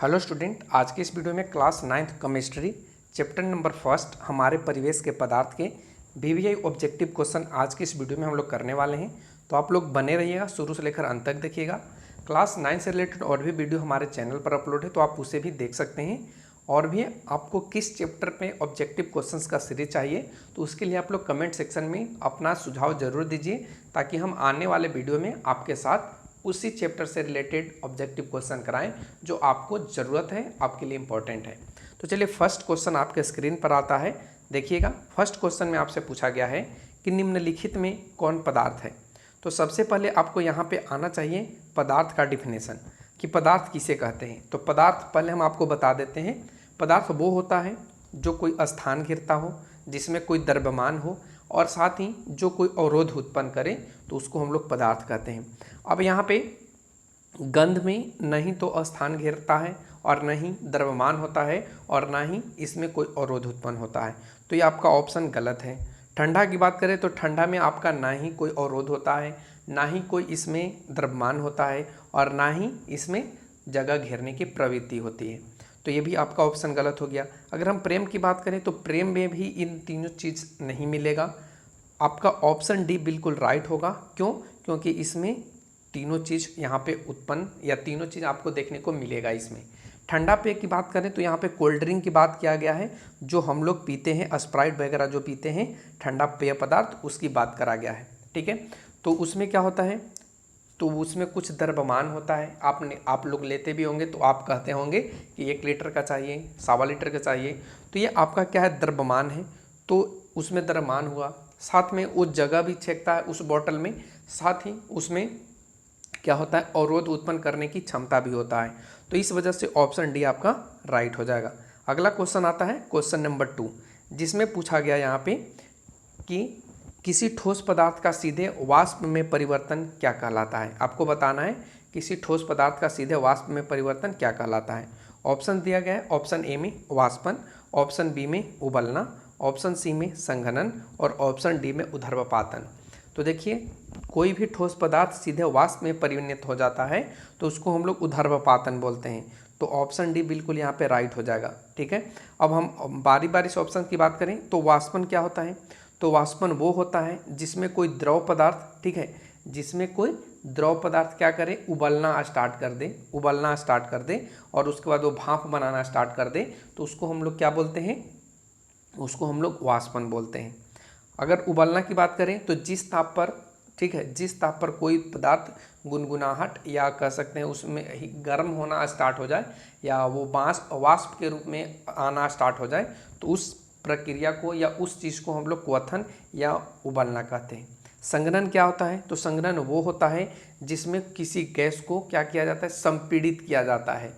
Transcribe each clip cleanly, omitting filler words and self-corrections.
Hello student, आज के इस वीडियो में class 9th chemistry chapter number first हमारे परिवेश के पदार्थ के वीवीआई ऑब्जेक्टिव क्वेश्चन आज के इस वीडियो में हम लोग करने वाले हैं। तो आप लोग बने रहिएगा, शुरू से लेकर अंत तक देखिएगा। क्लास 9 से रिलेटेड और भी वीडियो हमारे चैनल पर अपलोड है, तो आप उसे भी देख सकते हैं। और भी आपको किस चैप्टर में ऑब्जेक्टिव क्वेश्चंस का सीरीज चाहिए, तो उसके लिए आप लोग कमेंट सेक्शन में अपना सुझाव जरूर दीजिए, ताकि हम आने वाले वीडियो में आपके साथ उसी चैप्टर से रिलेटेड ऑब्जेक्टिव क्वेश्चन कराएं जो आपको ज़रूरत है, आपके लिए इंपॉर्टेंट है। तो चलिए, फर्स्ट क्वेश्चन आपके स्क्रीन पर आता है, देखिएगा। फर्स्ट क्वेश्चन में आपसे पूछा गया है कि निम्नलिखित में कौन पदार्थ है। तो सबसे पहले आपको यहाँ पे आना चाहिए पदार्थ का डिफिनेशन कि पदार्थ किसे कहते हैं। तो पदार्थ पहले हम आपको बता देते हैं। पदार्थ वो होता है जो कोई स्थान घेरता हो, जिसमें कोई द्रव्यमान हो और साथ ही जो कोई अवरोध उत्पन्न करे, तो उसको हम लोग पदार्थ कहते हैं। अब यहाँ पे गंध में नहीं तो स्थान घेरता है और न ही द्रव्यमान होता है और ना ही इसमें कोई अवरोध उत्पन्न होता है, तो ये आपका ऑप्शन गलत है। ठंडा की बात करें तो ठंडा में आपका ना ही कोई अवरोध होता है, ना ही कोई इसमें द्रव्यमान होता है और ना ही इसमें जगह घेरने की प्रवृत्ति होती है, तो ये भी आपका ऑप्शन गलत हो गया। अगर हम प्रेम की बात करें तो प्रेम में भी इन तीनों चीज़ नहीं मिलेगा। आपका ऑप्शन डी बिल्कुल राइट होगा। क्यों? क्योंकि इसमें तीनों चीज़ यहाँ पे उत्पन्न या तीनों चीज़ आपको देखने को मिलेगा इसमें। ठंडा पेय की बात करें तो यहाँ पे कोल्ड ड्रिंक की बात किया गया है, जो हम लोग पीते हैं, स्प्राइट वगैरह जो पीते हैं, ठंडा पेय पदार्थ, उसकी बात करा गया है। ठीक है, तो उसमें क्या होता है, तो उसमें कुछ द्रव्यमान होता है। आप लोग लेते भी होंगे तो आप कहते होंगे कि 1 लीटर का चाहिए, 1.25 लीटर का चाहिए, तो ये आपका क्या है, द्रव्यमान है। तो उसमें द्रव्यमान हुआ, साथ में वो जगह भी छेकता है उस बॉटल में, साथ ही उसमें क्या होता है, अवरोध उत्पन्न करने की क्षमता भी होता है। तो इस वजह से ऑप्शन डी आपका राइट हो जाएगा। अगला क्वेश्चन आता है क्वेश्चन नंबर 2, जिसमें पूछा गया यहाँ पे कि किसी ठोस पदार्थ का सीधे वाष्प में परिवर्तन क्या कहलाता है। आपको बताना है किसी ठोस पदार्थ का सीधे वाष्प में परिवर्तन क्या कहलाता है। ऑप्शन दिया गया है, ऑप्शन ए में वाष्पन, ऑप्शन बी में उबलना, ऑप्शन सी में संघनन और ऑप्शन डी में ऊर्ध्वपातन। तो देखिए, कोई भी ठोस पदार्थ सीधे वाष्प में परिणत हो जाता है तो उसको हम लोग ऊर्ध्वपातन बोलते हैं। तो ऑप्शन डी बिल्कुल यहाँ पे राइट हो जाएगा। ठीक है, अब हम बारी बारी से ऑप्शन की बात करें तो वाष्पन क्या होता है, तो वाष्पन वो होता है जिसमें कोई द्रव पदार्थ, ठीक है, जिसमें कोई द्रव पदार्थ क्या करे, उबलना स्टार्ट कर दे और उसके बाद वो भाप बनाना स्टार्ट कर दे, तो उसको हम लोग क्या बोलते हैं, उसको हम लोग वाष्पन बोलते हैं। अगर उबलना की बात करें तो जिस ताप पर, ठीक है, जिस ताप पर कोई पदार्थ गुनगुनाहट या कह सकते हैं उसमें ही गर्म होना स्टार्ट हो जाए या वो वाष्प के रूप में आना स्टार्ट हो जाए, तो उस प्रक्रिया को या उस चीज़ को हम लोग क्वथन या उबलना कहते हैं। संघनन क्या होता है, तो संघनन वो होता है जिसमें किसी गैस को क्या किया जाता है, संपीड़ित किया जाता है।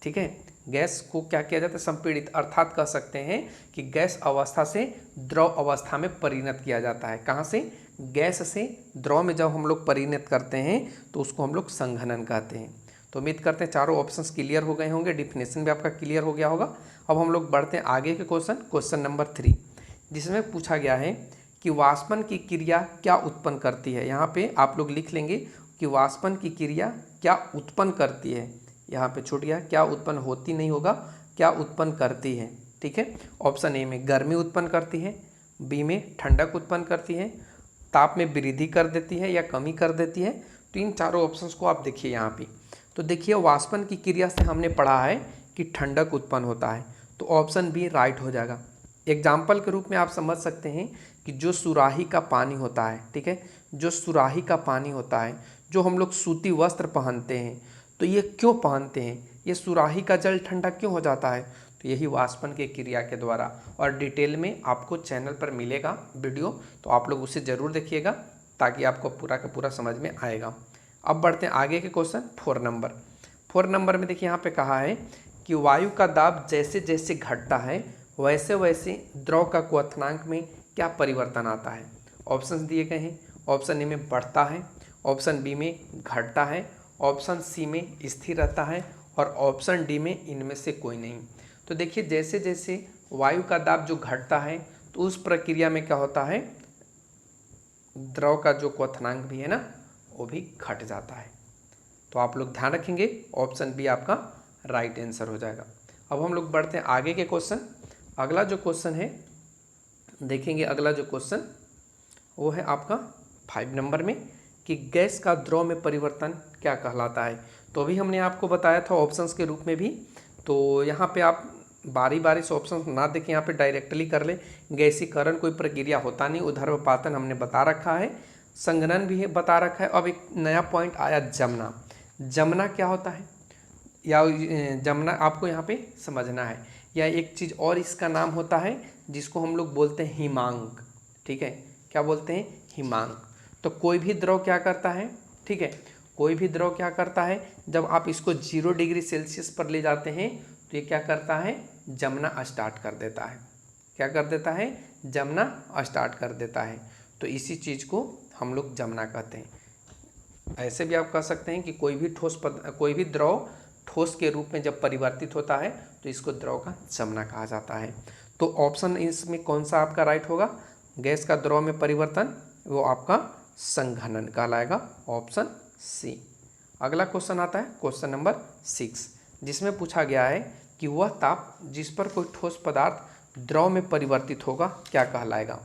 ठीक है, गैस को क्या किया जाता है, संपीड़ित, अर्थात कह सकते हैं कि गैस अवस्था से द्रव अवस्था में परिणत किया जाता है। कहाँ से, गैस से द्रव में जब हम लोग परिणत करते हैं तो उसको हम लोग संघनन कहते हैं। तो उम्मीद करते हैं चारों ऑप्शंस क्लियर हो गए होंगे, डिफिनेशन भी आपका क्लियर हो गया होगा। अब हम लोग बढ़ते हैं आगे के क्वेश्चन नंबर 3, जिसमें पूछा गया है कि वाष्पन की क्रिया क्या उत्पन्न करती है। यहाँ पे आप लोग लिख लेंगे कि वाष्पन की क्रिया क्या उत्पन्न करती है। यहाँ पे छूट गया, क्या उत्पन्न होती नहीं होगा, क्या उत्पन्न करती है। ठीक है, ऑप्शन ए में गर्मी उत्पन्न करती है, बी में ठंडक उत्पन्न करती है, ताप में वृद्धि कर देती है या कमी कर देती है। तो इन चारों ऑप्शंस को आप देखिए यहाँ पे। तो देखिए, वाष्पन की क्रिया से हमने पढ़ा है कि ठंडक उत्पन्न होता है, तो ऑप्शन बी राइट हो जाएगा। एग्जाम्पल के रूप में आप समझ सकते हैं कि जो सुराही का पानी होता है, ठीक है, जो सुराही का पानी होता है, जो हम लोग सूती वस्त्र पहनते हैं, तो ये क्यों पहनते हैं, ये सुराही का जल ठंडा क्यों हो जाता है, तो यही वाष्पन की क्रिया के द्वारा। और डिटेल में आपको चैनल पर मिलेगा वीडियो, तो आप लोग उसे ज़रूर देखिएगा ताकि आपको पूरा का पूरा समझ में आएगा। अब बढ़ते हैं आगे के क्वेश्चन 4 नंबर में। देखिए, यहाँ पे कहा है कि वायु का दाब जैसे जैसे घटता है वैसे वैसे द्रव का क्वथनांक में क्या परिवर्तन आता है। ऑप्शन दिए गए हैं, ऑप्शन ए में बढ़ता है, ऑप्शन बी में घटता है, ऑप्शन सी में स्थिर रहता है और ऑप्शन डी में इनमें से कोई नहीं। तो देखिए, जैसे जैसे वायु का दाब जो घटता है तो उस प्रक्रिया में क्या होता है, द्रव का जो क्वथनांक भी है ना, वो भी घट जाता है। तो आप लोग ध्यान रखेंगे, ऑप्शन बी आपका राइट आंसर हो जाएगा। अब हम लोग बढ़ते हैं आगे के क्वेश्चन। अगला जो क्वेश्चन है देखेंगे, अगला जो क्वेश्चन वो है आपका 5 नंबर में कि गैस का द्रव में परिवर्तन क्या कहलाता है। तो अभी हमने आपको बताया था ऑप्शंस के रूप में भी, तो यहाँ पे आप बारी बारी से ऑप्शंस ना देखें, यहाँ पे डायरेक्टली कर ले। गैसीकरण कोई प्रक्रिया होता नहीं, ऊर्ध्वपातन हमने बता रखा है, संघनन भी है बता रखा है। अब एक नया पॉइंट आया जमना। जमना क्या होता है, या जमना आपको यहाँ पे समझना है। या एक चीज़ और इसका नाम होता है जिसको हम लोग बोलते हैं हिमांक। ठीक है, क्या बोलते हैं, हिमांक। तो कोई भी द्रव क्या करता है, ठीक है, कोई भी द्रव क्या करता है, जब आप इसको 0 डिग्री सेल्सियस पर ले जाते हैं तो ये क्या करता है, जमना स्टार्ट कर देता है। क्या कर देता है, जमना स्टार्ट कर देता है। तो इसी चीज़ को हम लोग जमना कहते हैं। ऐसे भी आप कह सकते हैं कि कोई भी द्रव ठोस के रूप में जब परिवर्तित होता है तो इसको द्रव का जमना कहा जाता है। तो ऑप्शन इसमें कौन सा आपका राइट होगा, गैस का द्रव में परिवर्तन, वो आपका संघनन कहलाएगा, ऑप्शन सी। अगला क्वेश्चन आता है क्वेश्चन नंबर 6, जिसमें पूछा गया है कि वह ताप जिस पर कोई ठोस पदार्थ द्रव में परिवर्तित होगा क्या कहलाएगा।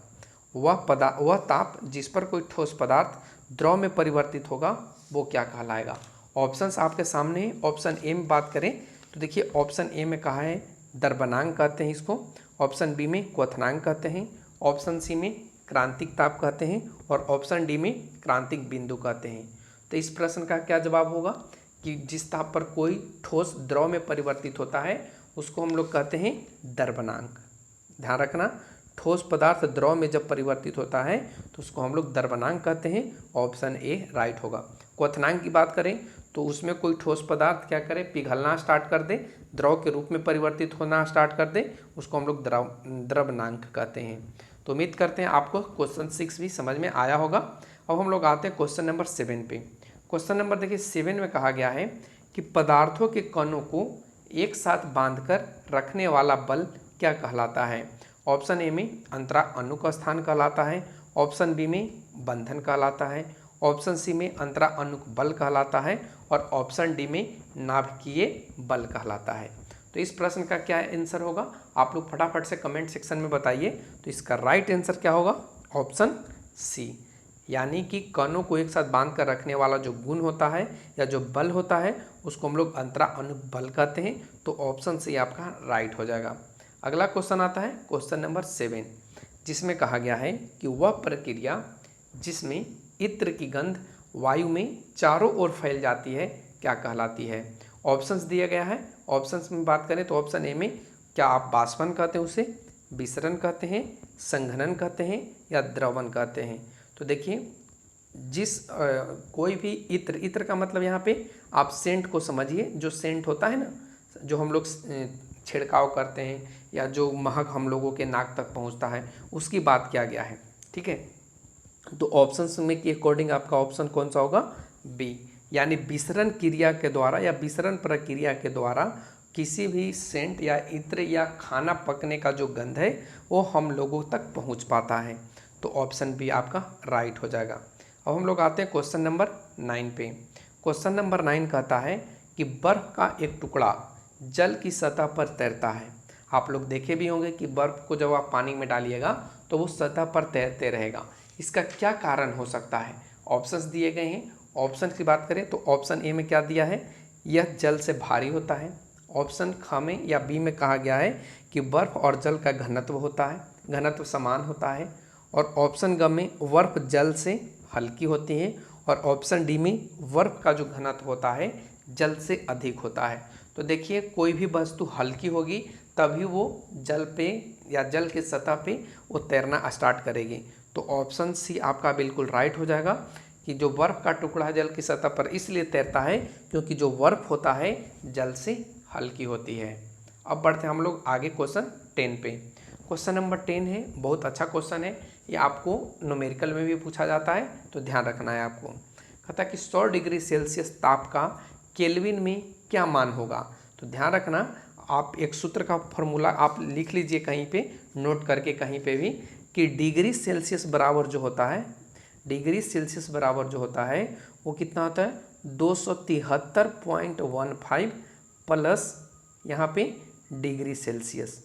वह ताप जिस पर कोई ठोस पदार्थ द्रव में परिवर्तित होगा वो क्या कहलाएगा। ऑप्शंस आपके सामने हैं। ऑप्शन ए में बात करें तो देखिए, ऑप्शन ए में कहा है द्रवनांक कहते हैं इसको, ऑप्शन बी में क्वथनांक कहते हैं, ऑप्शन सी में क्रांतिक ताप कहते हैं, और ऑप्शन डी में क्रांतिक बिंदु कहते हैं। तो इस प्रश्न का क्या जवाब होगा कि जिस ताप पर कोई ठोस द्रव में परिवर्तित होता है उसको हम लोग कहते हैं द्रवनांक। ध्यान रखना, ठोस पदार्थ द्रव में जब परिवर्तित होता है तो उसको हम लोग द्रवनांक कहते हैं। ऑप्शन ए राइट होगा। क्वथनांक की बात करें तो उसमें कोई ठोस पदार्थ क्या करे, पिघलना स्टार्ट कर दे, द्रव के रूप में परिवर्तित होना स्टार्ट कर दे, उसको हम लोग द्रवनांक कहते हैं। तो उम्मीद करते हैं आपको क्वेश्चन 6 भी समझ में आया होगा। अब हम लोग आते हैं क्वेश्चन नंबर 7 पे। क्वेश्चन नंबर देखिए 7 में कहा गया है कि पदार्थों के कणों को एक साथ बांधकर रखने वाला बल क्या कहलाता है। ऑप्शन ए में अंतरा अणु स्थान कहलाता है, ऑप्शन बी में बंधन कहलाता है, ऑप्शन सी में अंतरा अणु बल कहलाता है, और ऑप्शन डी में नाभिकीय बल कहलाता है। तो इस प्रश्न का क्या आंसर होगा, आप लोग फटाफट से कमेंट सेक्शन में बताइए। तो इसका राइट आंसर क्या होगा, ऑप्शन सी, यानी कि कणों को एक साथ बांध कर रखने वाला जो गुण होता है या जो बल होता है उसको हम लोग अंतरा अणु बल कहते हैं। तो ऑप्शन सी आपका राइट हो जाएगा। अगला क्वेश्चन आता है क्वेश्चन नंबर 7, जिसमें कहा गया है कि वह प्रक्रिया जिसमें इत्र की गंध वायु में चारों ओर फैल जाती है क्या कहलाती है। ऑप्शंस दिया गया है। ऑप्शंस में बात करें तो ऑप्शन ए में क्या आप बाष्पन कहते हैं, उसे विसरण कहते हैं, संघनन कहते हैं, या द्रवण कहते हैं। तो देखिए, कोई भी इत्र का मतलब यहाँ पे आप सेंट को समझिए, जो सेंट होता है ना, जो हम लोग छिड़काव करते हैं या जो महक हम लोगों के नाक तक पहुँचता है, उसकी बात किया गया है। ठीक है, तो ऑप्शंस में के अकॉर्डिंग आपका ऑप्शन कौन सा होगा, बी, यानी विसरण क्रिया के द्वारा या विसरण प्रक्रिया के द्वारा किसी भी सेंट या इत्र या खाना पकने का जो गंध है वो हम लोगों तक पहुंच पाता है। तो ऑप्शन बी आपका राइट हो जाएगा। अब हम लोग आते हैं क्वेश्चन नंबर 9 पे। क्वेश्चन नंबर 9 कहता है कि बर्फ का एक टुकड़ा जल की सतह पर तैरता है। आप लोग देखे भी होंगे कि बर्फ को जब आप पानी में डालिएगा तो वो सतह पर तैरते रहेगा। इसका क्या कारण हो सकता है। ऑप्शंस दिए गए हैं। ऑप्शन की बात करें तो ऑप्शन ए में क्या दिया है, यह जल से भारी होता है। ऑप्शन ख में या बी में कहा गया है कि बर्फ और जल का घनत्व होता है, घनत्व समान होता है। और ऑप्शन ग में बर्फ जल से हल्की होती है, और ऑप्शन डी में बर्फ का जो घनत्व होता है जल से अधिक होता है। तो देखिए, कोई भी वस्तु हल्की होगी तभी वो जल पे या जल के सतह पे वो तैरना स्टार्ट करेगी। तो ऑप्शन सी आपका बिल्कुल राइट हो जाएगा कि जो बर्फ का टुकड़ा जल की सतह पर इसलिए तैरता है क्योंकि जो बर्फ होता है जल से हल्की होती है। अब बढ़ते हैं हम लोग आगे क्वेश्चन 10 पे। क्वेश्चन नंबर 10 है, बहुत अच्छा क्वेश्चन है, ये आपको न्यूमेरिकल में भी पूछा जाता है तो ध्यान रखना है आपको। कहता है कि 100 डिग्री सेल्सियस ताप का केल्विन में क्या मान होगा। तो ध्यान रखना, आप एक सूत्र का फॉर्मूला आप लिख लीजिए कहीं पे, नोट करके कहीं पे भी, कि डिग्री सेल्सियस बराबर जो होता है, डिग्री सेल्सियस बराबर जो होता है वो कितना होता है 273.15 प्लस यहाँ पे डिग्री सेल्सियस,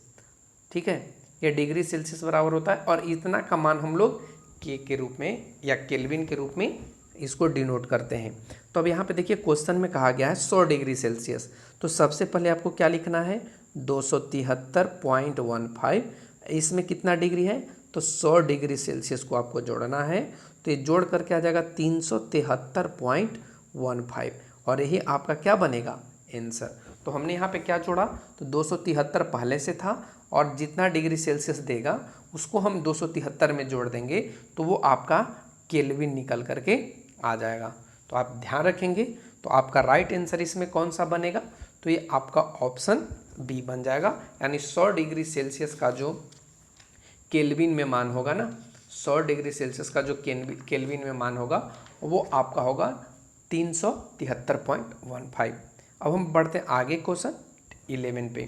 ठीक है। ये डिग्री सेल्सियस बराबर होता है और इतना का मान हम लोग के रूप में या केल्विन के रूप में इसको डिनोट करते हैं। तो अब यहाँ पे देखिए क्वेश्चन में कहा गया है 100 डिग्री सेल्सियस, तो सबसे पहले आपको क्या लिखना है 273.15। इसमें कितना डिग्री है तो 100 डिग्री सेल्सियस को आपको जोड़ना है, तो ये जोड़ करके आ जाएगा 373.15 और यही आपका क्या बनेगा आंसर। तो हमने यहाँ पे क्या जोड़ा तो 273 पहले से था और जितना डिग्री सेल्सियस देगा उसको हम 273 में जोड़ देंगे तो वो आपका केल्विन निकल करके आ जाएगा। तो आप ध्यान रखेंगे, तो आपका राइट आंसर इसमें कौन सा बनेगा तो ये आपका ऑप्शन बी बन जाएगा, यानी 100 डिग्री सेल्सियस का जो केल्विन में मान होगा ना, 100 डिग्री सेल्सियस का जो केल्विन में मान होगा वो आपका होगा 373.15। अब हम बढ़ते हैं आगे क्वेश्चन 11 पे।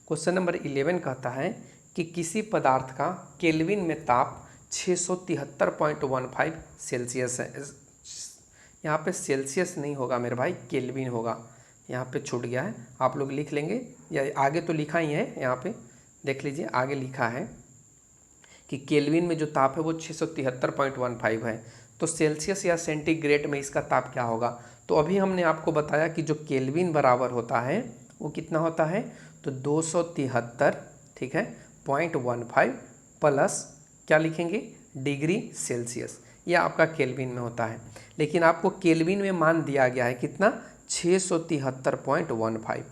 क्वेश्चन नंबर 11 कहता है कि किसी पदार्थ का केल्विन में ताप 673.15 सेल्सियस है। यहाँ पे सेल्सियस नहीं होगा मेरे भाई, केल्विन होगा, यहाँ पे छूट गया है, आप लोग लिख लेंगे या आगे तो लिखा ही है, यहाँ पे देख लीजिए आगे लिखा है कि केल्विन में जो ताप है वो 673.15 है। तो सेल्सियस या सेंटीग्रेड में इसका ताप क्या होगा, तो अभी हमने आपको बताया कि जो केल्विन बराबर होता है वो कितना होता है तो 273, ठीक है, 0.15 प्लस क्या लिखेंगे डिग्री सेल्सियस, यह आपका केल्विन में होता है। लेकिन आपको केल्विन में मान दिया गया है कितना 673.15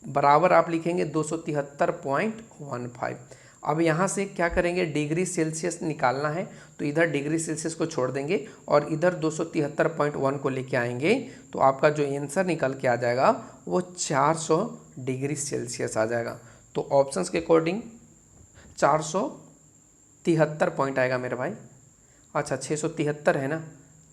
बराबर आप लिखेंगे 273.15। अब यहाँ से क्या करेंगे डिग्री सेल्सियस निकालना है, तो इधर डिग्री सेल्सियस को छोड़ देंगे और इधर 273.1 को लेके आएंगे, तो आपका जो आंसर निकल के आ जाएगा वो 400 डिग्री सेल्सियस आ जाएगा। तो ऑप्शंस के अकॉर्डिंग 473 पॉइंट आएगा मेरे भाई। अच्छा 673 है ना,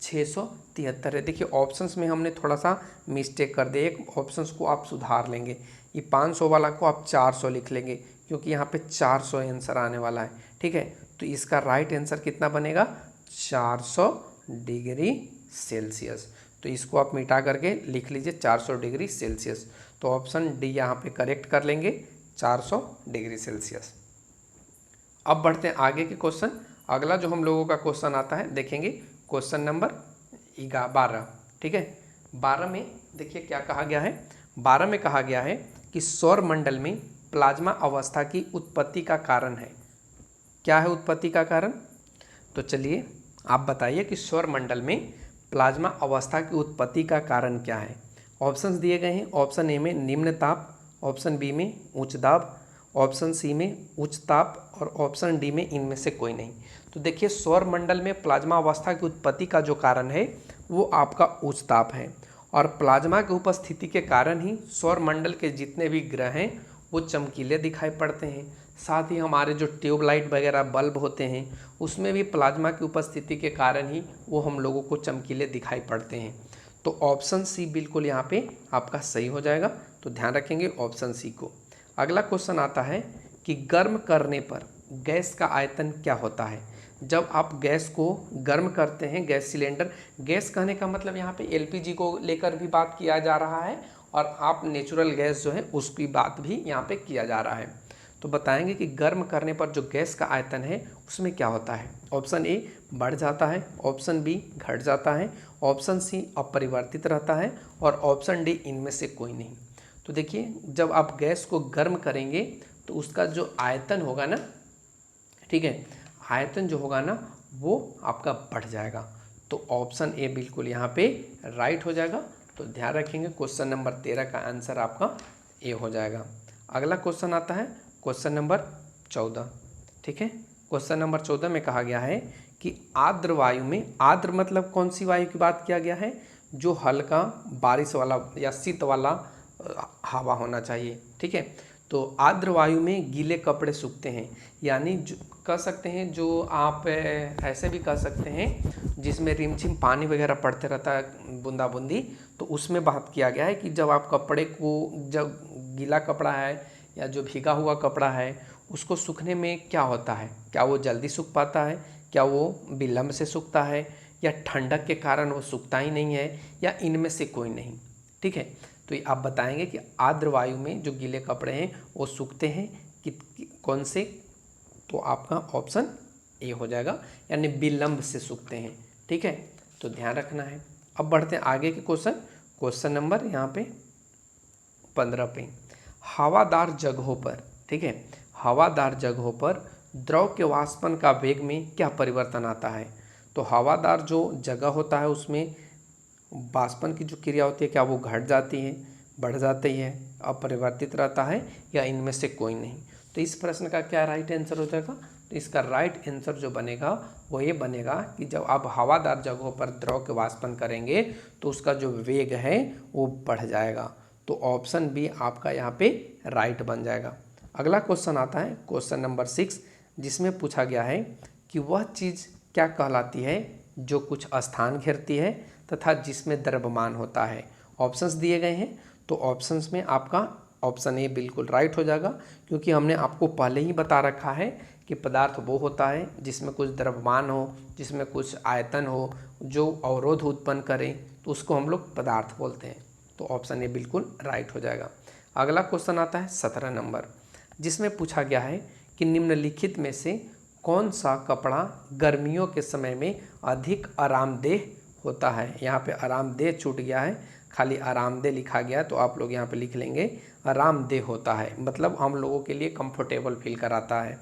673 है। देखिए ऑप्शंस में हमने थोड़ा सा मिस्टेक कर दिया, एक ऑप्शंस को आप सुधार लेंगे, ये 500 वाला को आप 400 लिख लेंगे क्योंकि यहाँ पे 400 आंसर आने वाला है, ठीक है। तो इसका राइट आंसर कितना बनेगा 400 डिग्री सेल्सियस। तो इसको आप मिटा करके लिख लीजिए 400 डिग्री सेल्सियस। तो ऑप्शन डी यहाँ पे करेक्ट कर लेंगे 400 डिग्री सेल्सियस। अब बढ़ते हैं आगे के क्वेश्चन। अगला जो हम लोगों का क्वेश्चन आता है देखेंगे क्वेश्चन नंबर 12, ठीक है। 12 में देखिए क्या कहा गया है, 12 में कहा गया है कि सौर मंडल में प्लाज्मा अवस्था की उत्पत्ति का कारण है। क्या है उत्पत्ति का कारण, तो चलिए आप बताइए कि सौर मंडल में प्लाज्मा अवस्था की उत्पत्ति का कारण क्या है। ऑप्शंस दिए गए हैं, ऑप्शन ए में निम्न ताप, ऑप्शन बी में उच्च दाब, ऑप्शन सी में उच्च ताप और ऑप्शन डी में इनमें से कोई नहीं। तो देखिए सौर मंडल में प्लाज्मा अवस्था की उत्पत्ति का जो कारण है वो आपका उच्च ताप है, और प्लाज्मा की उपस्थिति के कारण ही सौर मंडल के जितने भी ग्रह हैं वो चमकीले दिखाई पड़ते हैं। साथ ही हमारे जो ट्यूबलाइट वगैरह बल्ब होते हैं उसमें भी प्लाज्मा की उपस्थिति के कारण ही वो हम लोगों को चमकीले दिखाई पड़ते हैं। तो ऑप्शन सी बिल्कुल यहाँ पे आपका सही हो जाएगा, तो ध्यान रखेंगे ऑप्शन सी को। अगला क्वेश्चन आता है कि गर्म करने पर गैस का आयतन क्या होता है। जब आप गैस को गर्म करते हैं, गैस सिलेंडर, गैस कहने का मतलब यहाँ पे एलपीजी को लेकर भी बात किया जा रहा है और आप नेचुरल गैस जो है उसकी बात भी यहाँ पे किया जा रहा है। तो बताएंगे कि गर्म करने पर जो गैस का आयतन है उसमें क्या होता है। ऑप्शन ए बढ़ जाता है, ऑप्शन बी घट जाता है, ऑप्शन सी अपरिवर्तित रहता है और ऑप्शन डी इनमें से कोई नहीं। तो देखिए जब आप गैस को गर्म करेंगे तो उसका जो आयतन होगा ना, ठीक है, आयतन जो होगा ना वो आपका बढ़ जाएगा। तो ऑप्शन ए बिल्कुल यहाँ पे राइट हो जाएगा। तो ध्यान रखेंगे क्वेश्चन नंबर 13 का आंसर आपका ए हो जाएगा। अगला क्वेश्चन आता है क्वेश्चन नंबर 14, ठीक है। क्वेश्चन नंबर 14 में कहा गया है कि आर्द्र वायु में, आर्द्र मतलब कौन सी वायु की बात किया गया है, जो हल्का बारिश वाला या शीत वाला हवा होना चाहिए, ठीक है। तो आर्द्र वायु में गीले कपड़े सूखते हैं, यानी कह सकते हैं जो आप ऐसे भी कह सकते हैं जिसमें रिमझिम पानी वगैरह पड़ते रहता है बूंदा बूंदी, तो उसमें बात किया गया है कि जब आप कपड़े को, जब गीला कपड़ा है या जो भीगा हुआ कपड़ा है उसको सूखने में क्या होता है, क्या वो जल्दी सूख पाता है, क्या वो विलम्ब से सूखता है, या ठंडक के कारण वो सूखता ही नहीं है, या इनमें से कोई नहीं, ठीक है। तो आप बताएंगे कि आर्द्र वायु में जो गीले कपड़े हैं वो सूखते हैं कौन से, तो आपका ऑप्शन ए हो जाएगा, यानी विलंब से सूखते हैं। ठीक है, तो ध्यान रखना है। अब बढ़ते हैं आगे के क्वेश्चन नंबर यहाँ पे 15 पे। हवादार जगहों पर, ठीक है, हवादार जगहों पर द्रव के वाष्पन का वेग में क्या परिवर्तन आता है। तो हवादार जो जगह होता है उसमें वाष्पन की जो क्रिया होती है क्या वो घट जाती है, बढ़ जाती है, अपरिवर्तित रहता है, या इनमें से कोई नहीं। तो इस प्रश्न का क्या राइट आंसर हो जाएगा। तो इसका राइट आंसर जो बनेगा वो ये बनेगा कि जब आप हवादार जगहों पर द्रव के वाष्पन करेंगे तो उसका जो वेग है वो बढ़ जाएगा। तो ऑप्शन बी आपका यहाँ पे राइट बन जाएगा। अगला क्वेश्चन आता है क्वेश्चन नंबर 6, जिसमें पूछा गया है कि वह चीज़ क्या कहलाती है जो कुछ स्थान घेरती है तथा जिसमें द्रव्यमान होता है। ऑप्शंस दिए गए हैं, तो ऑप्शंस में आपका ऑप्शन ए बिल्कुल राइट हो जाएगा, क्योंकि हमने आपको पहले ही बता रखा है कि पदार्थ वो होता है जिसमें कुछ द्रव्यमान हो, जिसमें कुछ आयतन हो, जो अवरोध उत्पन्न करे, तो उसको हम लोग पदार्थ बोलते हैं। तो ऑप्शन ए बिल्कुल राइट हो जाएगा। अगला क्वेश्चन आता है 17 नंबर, जिसमें पूछा गया है कि निम्नलिखित में से कौन सा कपड़ा गर्मियों के समय में अधिक आरामदेह होता है। यहाँ पे आरामदेह छूट गया है, खाली आरामदेह लिखा गया है, तो आप लोग यहाँ पे लिख लेंगे आरामदेह होता है, मतलब हम लोगों के लिए कंफर्टेबल फील कराता है।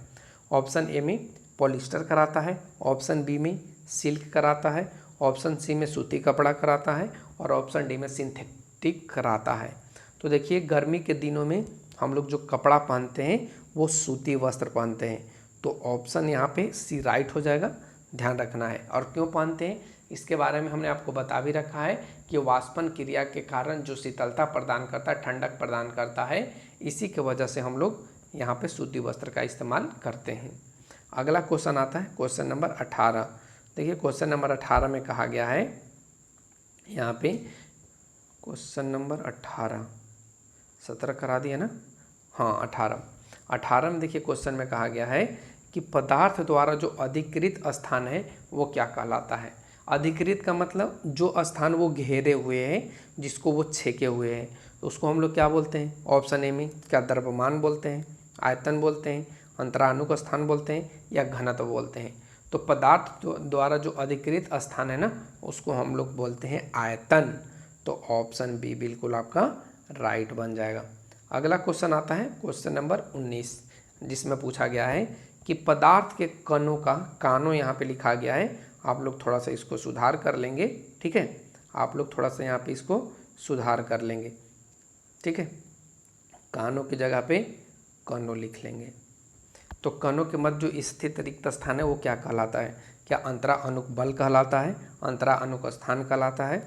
ऑप्शन ए में पॉलिस्टर कराता है, ऑप्शन बी में सिल्क कराता है, ऑप्शन सी में सूती कपड़ा कराता है, और ऑप्शन डी में सिंथेटिक कराता है। तो देखिए गर्मी के दिनों में हम लोग जो कपड़ा पहनते हैं वो सूती वस्त्र पहनते हैं, तो ऑप्शन यहाँ पे सी राइट हो जाएगा। ध्यान रखना है। और क्यों पहनते हैं इसके बारे में हमने आपको बता भी रखा है कि वाष्पन क्रिया के कारण जो शीतलता प्रदान करता है, ठंडक प्रदान करता है, इसी के वजह से हम लोग यहाँ पे सूती वस्त्र का इस्तेमाल करते हैं। अगला क्वेश्चन आता है क्वेश्चन नंबर 18। देखिए क्वेश्चन नंबर 18 में कहा गया है, यहाँ पे क्वेश्चन नंबर 18, 17 करा दिया ना, हाँ 18 में देखिए क्वेश्चन में कहा गया है कि पदार्थ द्वारा जो अधिकृत स्थान है वो क्या कहलाता है। अधिकृत का मतलब जो स्थान वो घेरे हुए हैं, जिसको वो छेके हुए हैं, तो उसको हम लोग क्या बोलते हैं। ऑप्शन ए में क्या द्रव्यमान बोलते हैं, आयतन बोलते हैं, अंतरानुक स्थान बोलते हैं, या घनत्व बोलते हैं। तो पदार्थ द्वारा जो अधिकृत स्थान है ना उसको हम लोग बोलते हैं आयतन। तो ऑप्शन बी बिल्कुल आपका राइट बन जाएगा। अगला क्वेश्चन आता है क्वेश्चन नंबर 19, जिसमें पूछा गया है कि पदार्थ के कणों का, कानों यहाँ पे लिखा गया है, आप लोग थोड़ा सा इसको सुधार कर लेंगे। ठीक है, आप लोग थोड़ा सा यहाँ पे इसको सुधार कर लेंगे। ठीक है, कानों की जगह पे कणों लिख लेंगे। तो कणों के मध्य जो स्थित रिक्त स्थान है वो क्या कहलाता है। क्या अंतरा अनुक बल कहलाता है, अंतरा अनुक स्थान कहलाता है,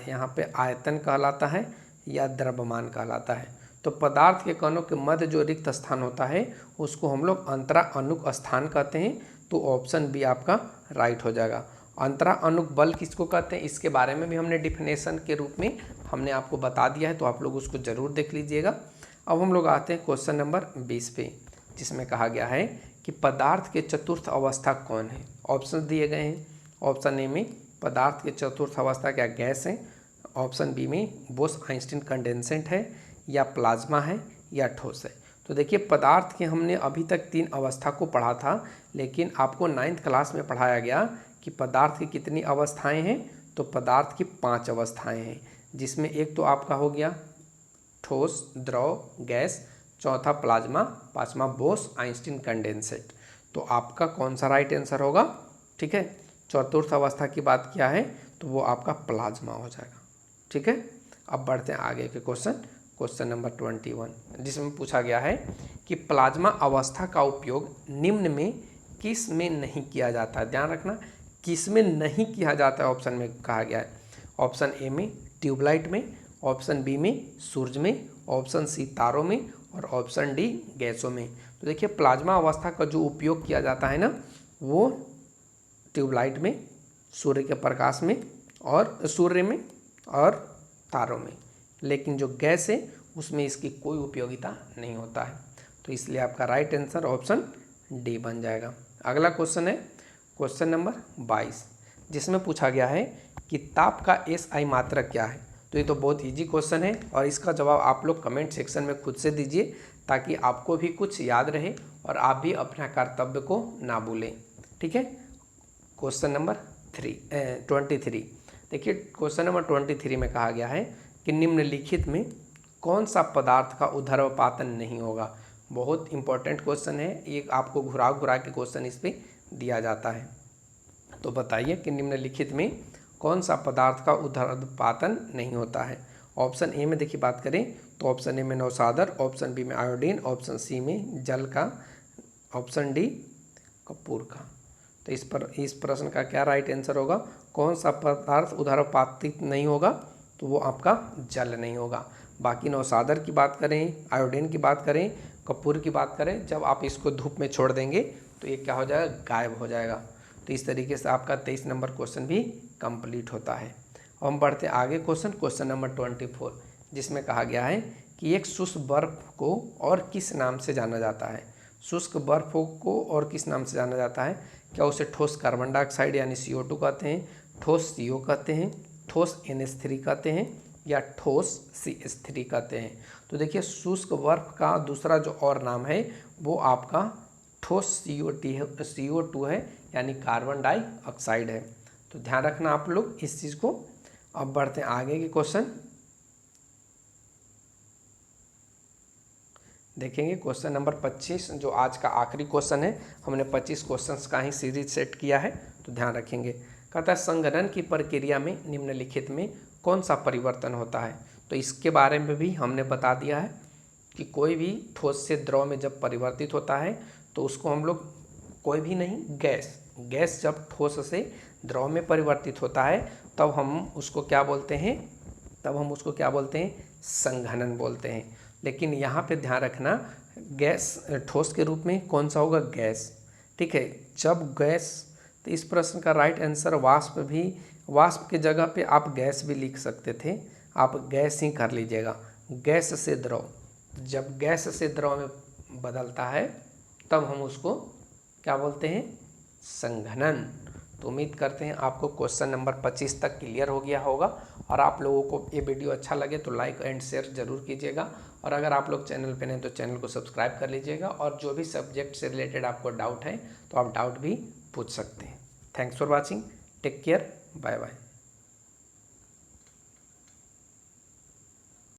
यहाँ पे आयतन कहलाता है, या द्रव्यमान कहलाता है। तो पदार्थ के कणों के मध्य जो रिक्त स्थान होता है उसको हम लोग अंतरा अनुक स्थान कहते हैं। तो ऑप्शन बी आपका राइट हो जाएगा। अंतरा अनुक बल किसको कहते हैं इसके बारे में भी हमने डिफिनेशन के रूप में हमने आपको बता दिया है, तो आप लोग उसको ज़रूर देख लीजिएगा। अब हम लोग आते हैं क्वेश्चन नंबर 20 पे, जिसमें कहा गया है कि पदार्थ के चतुर्थ अवस्था कौन है। ऑप्शन दिए गए हैं। ऑप्शन ए में पदार्थ के चतुर्थ अवस्था क्या गैस है, ऑप्शन बी में बोस-आइंस्टीन कंडेंसेंट है, या प्लाज्मा है, या ठोस है। तो देखिए पदार्थ के हमने अभी तक 3 अवस्था को पढ़ा था, लेकिन आपको 9th क्लास में पढ़ाया गया कि पदार्थ की कितनी अवस्थाएं हैं। तो पदार्थ की 5 अवस्थाएं हैं, जिसमें एक तो आपका हो गया ठोस, द्रव, गैस, चौथा प्लाज्मा, पांचवा बोस-आइंस्टीन कंडेंसेट। तो आपका कौन सा राइट आंसर होगा। ठीक है, चतुर्थ अवस्था की बात किया है तो वो आपका प्लाज्मा हो जाएगा। ठीक है, अब बढ़ते हैं आगे के क्वेश्चन नंबर 21, जिसमें पूछा गया है कि प्लाज्मा अवस्था का उपयोग निम्न में किस में नहीं किया जाता है। ध्यान रखना, किस में नहीं किया जाता है ऑप्शन में कहा गया है। ऑप्शन ए में ट्यूबलाइट में, ऑप्शन बी में सूरज में, ऑप्शन सी तारों में, और ऑप्शन डी गैसों में। तो देखिए प्लाज्मा अवस्था का जो उपयोग किया जाता है ना वो ट्यूबलाइट में, सूर्य के प्रकाश में, और सूर्य में और तारों में, लेकिन जो गैस है उसमें इसकी कोई उपयोगिता नहीं होता है। तो इसलिए आपका राइट आंसर ऑप्शन डी बन जाएगा। अगला क्वेश्चन है क्वेश्चन नंबर 22, जिसमें पूछा गया है कि ताप का एसआई मात्रक क्या है। तो ये तो बहुत इजी क्वेश्चन है और इसका जवाब आप लोग कमेंट सेक्शन में खुद से दीजिए ताकि आपको भी कुछ याद रहे और आप भी अपना कर्तव्य को ना भूलें। ठीक है। क्वेश्चन नंबर 23 देखिए, क्वेश्चन नंबर 23 में कहा गया है कि निम्नलिखित में कौन सा पदार्थ का ऊर्ध्वपातन नहीं होगा। बहुत इंपॉर्टेंट क्वेश्चन है ये, आपको घुरा घुरा के क्वेश्चन इस पर दिया जाता है। तो बताइए कि निम्नलिखित में कौन सा पदार्थ का ऊर्ध्वपातन नहीं होता है। ऑप्शन ए में देखिए बात करें तो ऑप्शन ए में नौसादर, ऑप्शन बी में आयोडीन, ऑप्शन सी में जल का, ऑप्शन डी कपूर का। तो इस प्रश्न का क्या राइट आंसर होगा? कौन सा पदार्थ ऊर्ध्वपातित नहीं होगा? तो वो आपका जल नहीं होगा। बाकी नौसादर की बात करें, आयोडीन की बात करें, कपूर की बात करें, जब आप इसको धूप में छोड़ देंगे तो ये क्या हो जाएगा? गायब हो जाएगा। तो इस तरीके से आपका 23 नंबर क्वेश्चन भी कंप्लीट होता है। अब हम बढ़ते आगे क्वेश्चन नंबर 24, जिसमें कहा गया है कि एक शुष्क बर्फ को और किस नाम से जाना जाता है। शुष्क बर्फ को और किस नाम से जाना जाता है? क्या उसे ठोस कार्बन डाइऑक्साइड यानी CO2 कहते हैं, ठोस CO कहते हैं, ठोस NH3 कहते हैं या ठोस CH3 कहते हैं? तो देखिए, शुष्क बर्फ का दूसरा जो और नाम है वो आपका ठोस CO2 है यानी कार्बन डाइऑक्साइड है। तो ध्यान रखना आप लोग इस चीज़ को। अब बढ़ते हैं आगे के क्वेश्चन देखेंगे। क्वेश्चन नंबर 25 जो आज का आखिरी क्वेश्चन है, हमने 25 क्वेश्चंस का ही सीरीज सेट किया है, तो ध्यान रखेंगे। कहता है संघनन की प्रक्रिया में निम्नलिखित में कौन सा परिवर्तन होता है। तो इसके बारे में भी हमने बता दिया है कि कोई भी ठोस से द्रव में जब परिवर्तित होता है तो उसको हम लोग, कोई भी नहीं, गैस जब ठोस से द्रव में परिवर्तित होता है तब हम उसको क्या बोलते हैं? संघनन बोलते हैं। लेकिन यहाँ पे ध्यान रखना, गैस ठोस के रूप में कौन सा होगा? गैस। ठीक है। जब गैस, तो इस प्रश्न का राइट आंसर वाष्प के जगह पे आप गैस भी लिख सकते थे, आप गैस ही कर लीजिएगा। गैस से द्रव, जब गैस से द्रव में बदलता है तब हम उसको क्या बोलते हैं? संघनन। तो उम्मीद करते हैं आपको क्वेश्चन नंबर 25 तक क्लियर हो गया होगा और आप लोगों को ये वीडियो अच्छा लगे तो लाइक एंड शेयर जरूर कीजिएगा। और अगर आप लोग चैनल पे नहीं तो चैनल को सब्सक्राइब कर लीजिएगा और जो भी सब्जेक्ट से रिलेटेड आपको डाउट है तो आप डाउट भी पूछ सकते हैं। Thanks for watching, take care, bye bye.